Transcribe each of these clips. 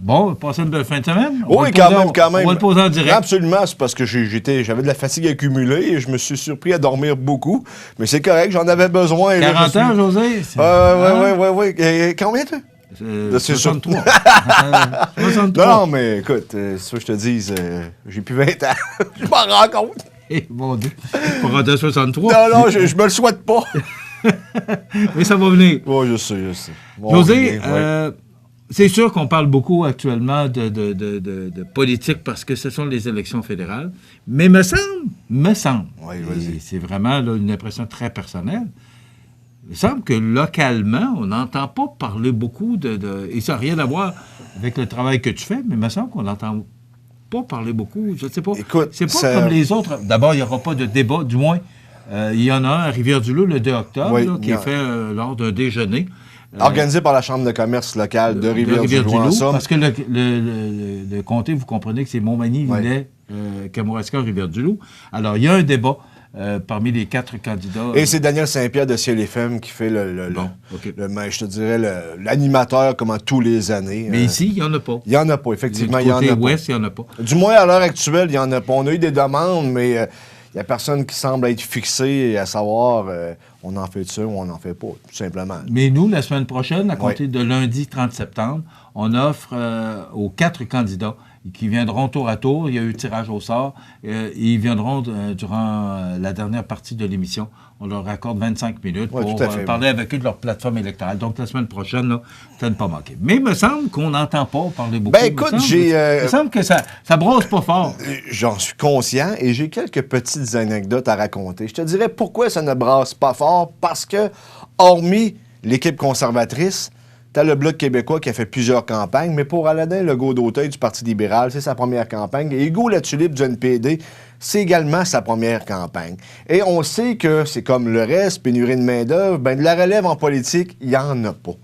Bon, passez une belle fin de semaine. Oui, quand même. On va le poser en direct. Absolument, c'est parce que j'avais de la fatigue accumulée et je me suis surpris à dormir beaucoup. Mais c'est correct, j'en avais besoin. 40 ans, José? Oui. Combien, toi? 63. 63. Non, mais écoute, c'est ça que je te dise, j'ai plus 20 ans. Je m'en rends compte. Mon Dieu. Pour rentrer à 63. Non, je me le souhaite pas. Mais ça va venir. Oui, je sais. Bon, José, c'est sûr qu'on parle beaucoup actuellement de politique parce que ce sont les élections fédérales. Mais me semble, oui, vas-y. c'est vraiment là, une impression très personnelle, il me semble que localement, on n'entend pas parler beaucoup et ça n'a rien à voir avec le travail que tu fais, mais il me semble qu'on n'entend pas parler beaucoup, je ne sais pas. Écoute, c'est pas comme les autres. D'abord, il n'y aura pas de débat, du moins. Il y en a un à Rivière-du-Loup le 2 octobre, là, qui est fait lors d'un déjeuner. Organisé par la Chambre de commerce locale de Rivière-du-Loup, en somme. Parce que le comté, vous comprenez que c'est Montmagny, Lillet, Kamouraska, Rivière-du-Loup. Alors, il y a un débat parmi les 4 candidats. Et c'est Daniel Saint-Pierre de Ciel FM qui fait je te dirais, l'animateur comme tous les années. Mais ici, il n'y en a pas. Il n'y en a pas, effectivement. Du côté ouest, il n'y en a pas. Du moins, à l'heure actuelle, il n'y en a pas. On a eu des demandes, mais il n'y a personne qui semble être fixé à savoir on en fait ça ou on n'en fait pas, tout simplement. Mais nous, la semaine prochaine, à compter de lundi 30 septembre, on offre aux 4 candidats qui viendront tour à tour. Il y a eu tirage au sort. Ils viendront durant la dernière partie de l'émission. On leur accorde 25 minutes pour parler avec eux de leur plateforme électorale. Donc, la semaine prochaine, là, ça ne pas manquer. Mais il me semble qu'on n'entend pas parler beaucoup. Ben écoute, il me semble que ça brosse pas fort. J'en suis conscient et j'ai quelques petites anecdotes à raconter. Je te dirais pourquoi ça ne brasse pas fort. Parce que, hormis l'équipe conservatrice, t'as le Bloc québécois qui a fait plusieurs campagnes, mais pour Aladin Legault-D'auteuil du Parti libéral, c'est sa première campagne. Et Hugo Latulippe du NPD, c'est également sa première campagne. Et on sait que c'est comme le reste, pénurie de main-d'œuvre, de la relève en politique, il n'y en a pas.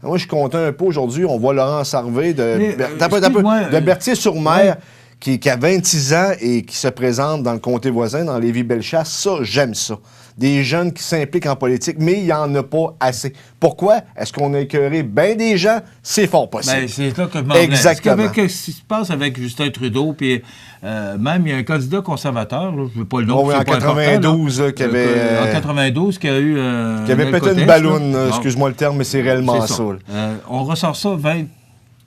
Moi, je suis content un peu aujourd'hui, on voit Laurent Sarvé de Berthier-sur-Mer, qui a 26 ans et qui se présente dans le comté voisin, dans Lévis-Bellechasse. Ça, j'aime ça. Des jeunes qui s'impliquent en politique, mais il n'y en a pas assez. Pourquoi? Est-ce qu'on a écœuré bien des gens? C'est fort possible. Ben, c'est là que je m'en venais. Exactement. Ce qui se passe avec Justin Trudeau, puis même il y a un candidat conservateur, là, je ne veux pas le nom. Oui, en 92, qui avait... en 92, qui a eu... qui avait pété une balloune, excuse-moi le terme, mais c'est réellement ça. On ressort ça 20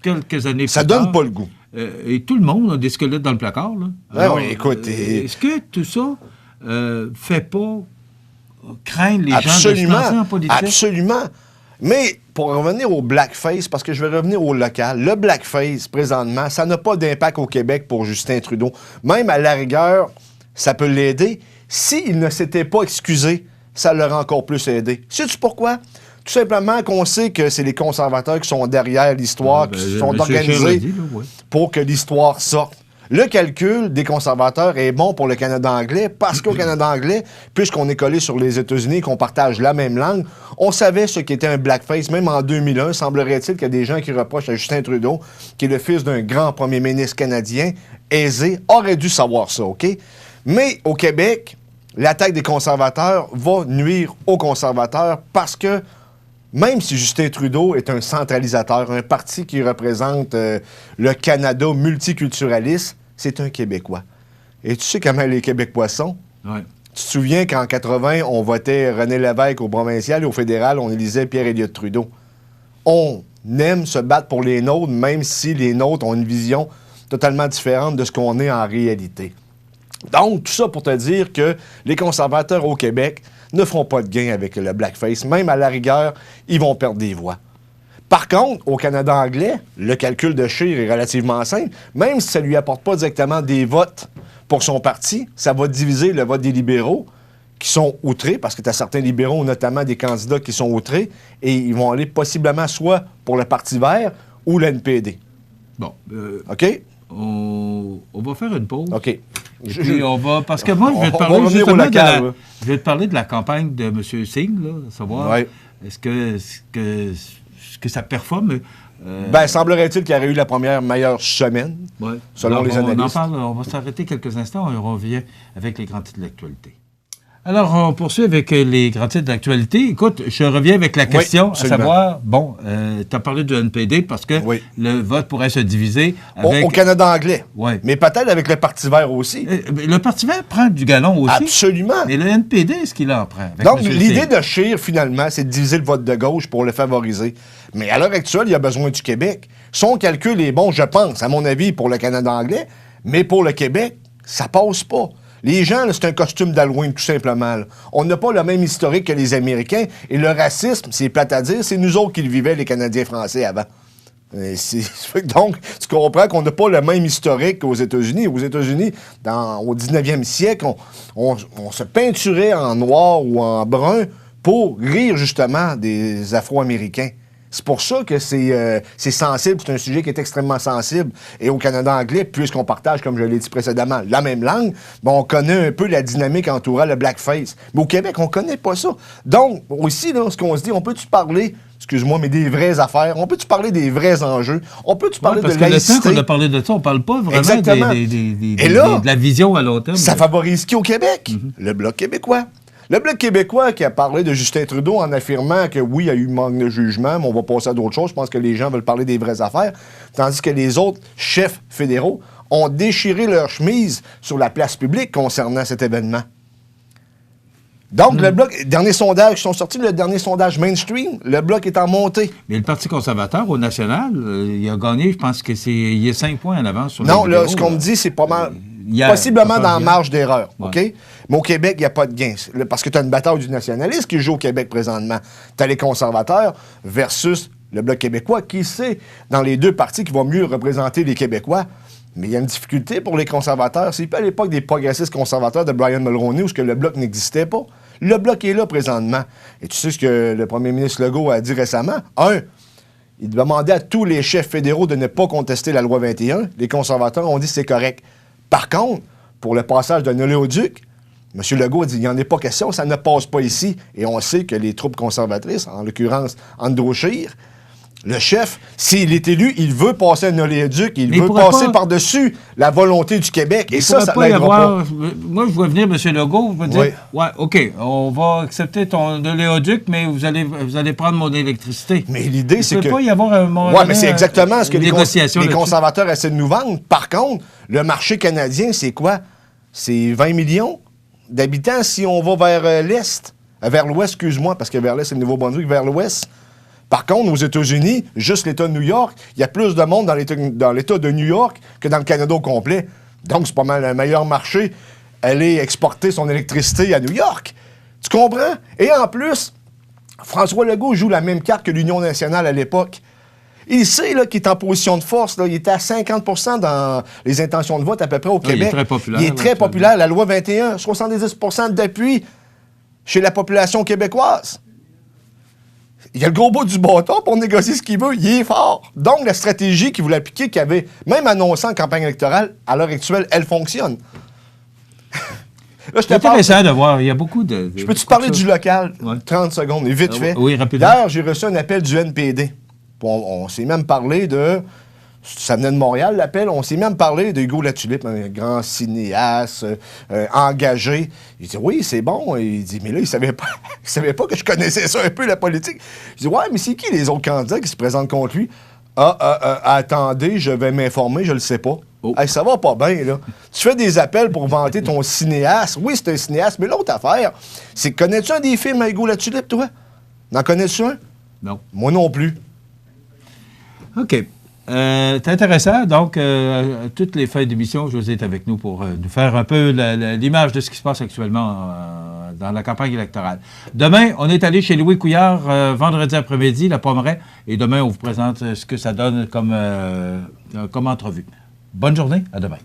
quelques années plus tard. Ça donne pas le goût. Et tout le monde a des squelettes dans le placard. Là. Alors, oui, écoute... Est-ce que tout ça fait pas... craindre les gens de se lancer en politique? Absolument. Mais pour revenir au blackface, parce que je vais revenir au local, le blackface, présentement, ça n'a pas d'impact au Québec pour Justin Trudeau. Même à la rigueur, ça peut l'aider. S'il ne s'était pas excusé, ça l'aurait encore plus aidé. Sais-tu pourquoi? Tout simplement qu'on sait que c'est les conservateurs qui sont derrière l'histoire, qui sont organisés pour que l'histoire sorte. Le calcul des conservateurs est bon pour le Canada anglais parce qu'au Canada anglais, puisqu'on est collé sur les États-Unis et qu'on partage la même langue, on savait ce qu'était un blackface. Même en 2001, semblerait-il qu'il y a des gens qui reprochent à Justin Trudeau, qui est le fils d'un grand premier ministre canadien, aisé, aurait dû savoir ça, OK? Mais au Québec, l'attaque des conservateurs va nuire aux conservateurs parce que même si Justin Trudeau est un centralisateur, un parti qui représente le Canada multiculturaliste, c'est un Québécois. Et tu sais comment les Québécois sont? Ouais. Tu te souviens qu'en 80, on votait René Lévesque au provincial et au fédéral, on élisait Pierre-Éliott Trudeau. On aime se battre pour les nôtres, même si les nôtres ont une vision totalement différente de ce qu'on est en réalité. Donc, tout ça pour te dire que les conservateurs au Québec ne feront pas de gain avec le blackface. Même à la rigueur, ils vont perdre des voix. Par contre, au Canada anglais, le calcul de Scheer est relativement simple. Même si ça ne lui apporte pas directement des votes pour son parti, ça va diviser le vote des libéraux qui sont outrés, parce que tu as certains libéraux, notamment des candidats qui sont outrés, et ils vont aller possiblement soit pour le Parti vert ou l'NPD. Bon. OK? On va faire une pause. OK. On va, parce que moi, je vais te parler justement je vais te parler de la campagne de M. Singh, là, savoir est-ce que ça performe. Semblerait-il qu'il aurait eu la première meilleure semaine, selon les analystes. On va s'arrêter quelques instants et on revient avec les grands titres de l'actualité. Alors, on poursuit avec les grands titres d'actualité. Écoute, je reviens avec la question, à savoir, bon, tu as parlé du NPD parce que le vote pourrait se diviser avec... Au Canada anglais. Oui. Mais peut-être avec le Parti vert aussi. Le Parti vert prend du galon aussi. Absolument. Mais le NPD, est-ce qu'il en prend? Donc, l'idée de Scheer, finalement, c'est de diviser le vote de gauche pour le favoriser. Mais à l'heure actuelle, il y a besoin du Québec. Son calcul est bon, je pense, à mon avis, pour le Canada anglais, mais pour le Québec, ça passe pas. Les gens, là, c'est un costume d'Halloween, tout simplement. Là. On n'a pas le même historique que les Américains. Et le racisme, c'est plate à dire, c'est nous autres qui le vivaient, les Canadiens français, avant. Donc, tu comprends qu'on n'a pas le même historique qu'aux États-Unis. Aux États-Unis, au 19e siècle, on se peinturait en noir ou en brun pour rire, justement, des Afro-Américains. C'est pour ça que c'est sensible, c'est un sujet qui est extrêmement sensible. Et au Canada anglais, puisqu'on partage, comme je l'ai dit précédemment, la même langue, ben on connaît un peu la dynamique entourant le blackface. Mais au Québec, on connaît pas ça. Donc, aussi, là, ce qu'on se dit, on peut-tu parler, excuse-moi, mais des vraies affaires? On peut-tu parler des vrais enjeux? On peut-tu parler de laïcité? Parce que le temps qu'on a parlé de ça, on parle pas vraiment de la vision à long terme. Ça favorise qui au Québec? Le Bloc québécois. Le Bloc québécois qui a parlé de Justin Trudeau en affirmant que oui, il y a eu manque de jugement, mais on va passer à d'autres choses. Je pense que les gens veulent parler des vraies affaires. Tandis que les autres chefs fédéraux ont déchiré leur chemise sur la place publique concernant cet événement. Donc, le Bloc, dernier sondage qui sont sortis, le dernier sondage mainstream, le Bloc est en montée. Mais le Parti conservateur, au national, il a gagné, je pense que il est 5 points en avance sur non, les libéraux, là, ce qu'on me dit, c'est pas mal... Hier, possiblement dans la marge d'erreur, ouais. OK? Mais au Québec, il n'y a pas de gain. Parce que tu as une bataille du nationalisme qui joue au Québec présentement. Tu as les conservateurs versus le Bloc québécois, qui sait, dans les deux partis, qui vont mieux représenter les Québécois. Mais il y a une difficulté pour les conservateurs. C'est pas à l'époque des progressistes conservateurs de Brian Mulroney où le Bloc n'existait pas. Le Bloc est là présentement. Et tu sais ce que le premier ministre Legault a dit récemment? Il demandait à tous les chefs fédéraux de ne pas contester la loi 21. Les conservateurs ont dit que c'est correct. Par contre, pour le passage d'un oléoduc, M. Legault a dit il n'y en a pas question, ça ne passe pas ici. Et on sait que les troupes conservatrices, en l'occurrence Andrew Scheer, le chef, s'il est élu, il veut passer un oléoduc, il veut passer par-dessus la volonté du Québec. Et ça l'aidera pas. Moi, je vois venir M. Legault, je vais dire, ouais, OK, on va accepter ton oléoduc, mais vous allez prendre mon électricité. Mais l'idée, c'est que... Il ne peut pas y avoir un moment mais c'est exactement ce que les conservateurs essaient de nous vendre. Par contre, le marché canadien, c'est quoi? C'est 20 millions d'habitants si on va vers l'Est. Vers l'Ouest, excuse-moi, parce que vers l'Est, c'est le Nouveau-Brunswick, vers l'Ouest. Par contre, aux États-Unis, juste l'État de New York, il y a plus de monde dans l'État de New York que dans le Canada au complet. Donc, c'est pas mal un meilleur marché aller exporter son électricité à New York. Tu comprends? Et en plus, François Legault joue la même carte que l'Union nationale à l'époque. Il sait qu'il est en position de force. Là. Il était à 50 % dans les intentions de vote à peu près au Québec. Il est très populaire. Il est très populaire. La loi 21, 70 % d'appui chez la population québécoise. Il a le gros bout du bâton pour négocier ce qu'il veut. Il est fort. Donc, la stratégie qu'il voulait appliquer, qu'il avait même annoncé en campagne électorale, à l'heure actuelle, elle fonctionne. C'est intéressant de voir. Il y a beaucoup de... Je peux-tu parler du local? 30 secondes, et vite fait. Oui, rapidement. D'ailleurs, j'ai reçu un appel du NPD. On s'est même parlé de... Ça venait de Montréal, l'appel. On s'est même parlé de Hugo Latulippe, un grand cinéaste, engagé. Il dit, oui, c'est bon. Il dit, mais là, il savait pas que je connaissais ça un peu, la politique. Je dis, ouais, mais c'est qui les autres candidats qui se présentent contre lui? Attendez, je vais m'informer, je le sais pas. Oh. Hey, ça va pas bien, là. Tu fais des appels pour vanter ton cinéaste. Oui, c'est un cinéaste, mais l'autre affaire, c'est connais-tu un des films à Hugo Latulippe, toi? N'en connais-tu un? Non. Moi non plus. OK. C'est intéressant. Donc, toutes les fins d'émission, José est avec nous pour nous faire un peu l'image de ce qui se passe actuellement dans la campagne électorale. Demain, on est allé chez Louis Couillard vendredi après-midi, la Pommeraye, et demain, on vous présente ce que ça donne comme entrevue. Bonne journée, à demain.